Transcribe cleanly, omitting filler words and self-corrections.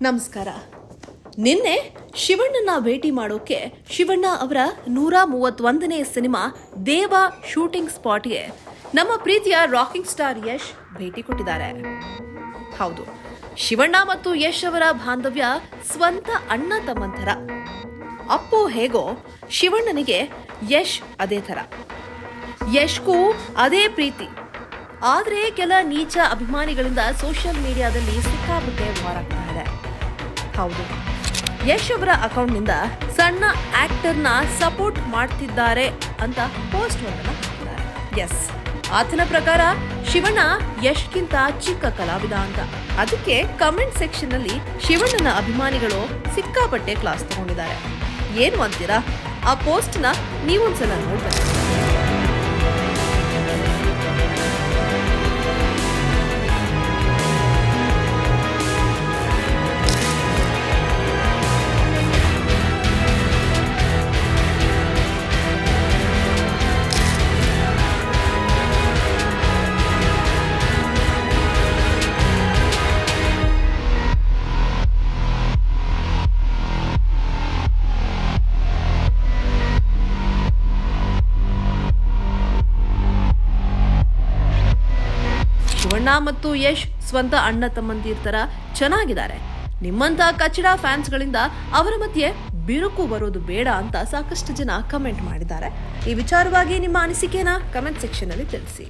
ನಮಸ್ಕಾರ. ನಿನ್ನೆ ಶಿವಣ್ಣನ ಭೇಟಿ ಮಾಡೋಕೆ ಶಿವಣ್ಣ ಅವರ 131ನೇ ಸಿನಿಮಾ ದೇವ ಶೂಟಿಂಗ್ ಸ್ಪಾಟ್ಗೆ ನಮ್ಮ ಪ್ರೀತಿಯ ರಾಕಿಂಗ್ ಸ್ಟಾರ್ ಯಶ್ ಭೇಟಿ ಕೊಟ್ಟಿದ್ದಾರೆ. ಹೌದು, ಶಿವಣ್ಣ ಮತ್ತು ಯಶ್ ಅವರ ಬಾಂಧವ್ಯ ಸ್ವಂತ ಅಣ್ಣ ತಮ್ಮಂತರ. ಅಪ್ಪು ಹೇಗೋ ಶಿವಣ್ಣನಿಗೆ ಯಶ್ ಅದೇ ಥರ. ಯಶ್ಗೂ ಅದೇ ಪ್ರೀತಿ. ಆದರೆ ಕೆಲ ನೀಚ ಅಭಿಮಾನಿಗಳಿಂದ ಸೋಷಿಯಲ್ ಮೀಡಿಯಾದಲ್ಲಿ ಸಿಕ್ಕಾಪಟ್ಟೆ ವಾರಾಗ್ತಾ ಇದೆ. ಹೌದು, ಯಶ್ ಅವರ ಅಕೌಂಟ್ನಿಂದ ಸಣ್ಣ ಆಕ್ಟರ್ನ ಸಪೋರ್ಟ್ ಮಾಡ್ತಿದ್ದಾರೆ ಅಂತ ಪೋಸ್ಟ್ ಒಂದನ್ನು ಹಾಕಿದ್ದಾರೆ. ಎಸ್, ಆತನ ಪ್ರಕಾರ ಶಿವಣ್ಣ ಯಶ್ಗಿಂತ ಚಿಕ್ಕ ಕಲಾವಿದ ಅಂತ. ಅದಕ್ಕೆ ಕಮೆಂಟ್ ಸೆಕ್ಷನ್ ನಲ್ಲಿ ಶಿವಣ್ಣನ ಅಭಿಮಾನಿಗಳು ಸಿಕ್ಕಾಪಟ್ಟೆ ಕ್ಲಾಸ್ ತಗೊಂಡಿದ್ದಾರೆ. ಏನು ಅಂತೀರಾ? ಆ ಪೋಸ್ಟ್ನ ನೀವೊಂದ್ಸಲ ನೋಡ್ಬೇಕು. ಶಿವಣ್ಣ ಮತ್ತು ಯಶ್ ಸ್ವಂತ ಅಣ್ಣ ತಮ್ಮಂದಿರ ತರ ಚೆನ್ನಾಗಿದ್ದಾರೆ. ನಿಮ್ಮಂತ ಕಚ್ಚಡ ಫ್ಯಾನ್ಸ್ಗಳಿಂದ ಅವರ ಮಧ್ಯೆ ಬಿರುಕು ಬರೋದು ಬೇಡ ಅಂತ ಸಾಕಷ್ಟು ಜನ ಕಮೆಂಟ್ ಮಾಡಿದ್ದಾರೆ. ಈ ವಿಚಾರವಾಗಿ ನಿಮ್ಮ ಅನಿಸಿಕೆನ ಕಮೆಂಟ್ ಸೆಕ್ಷನ್ ಅಲ್ಲಿ ತಿಳಿಸಿ.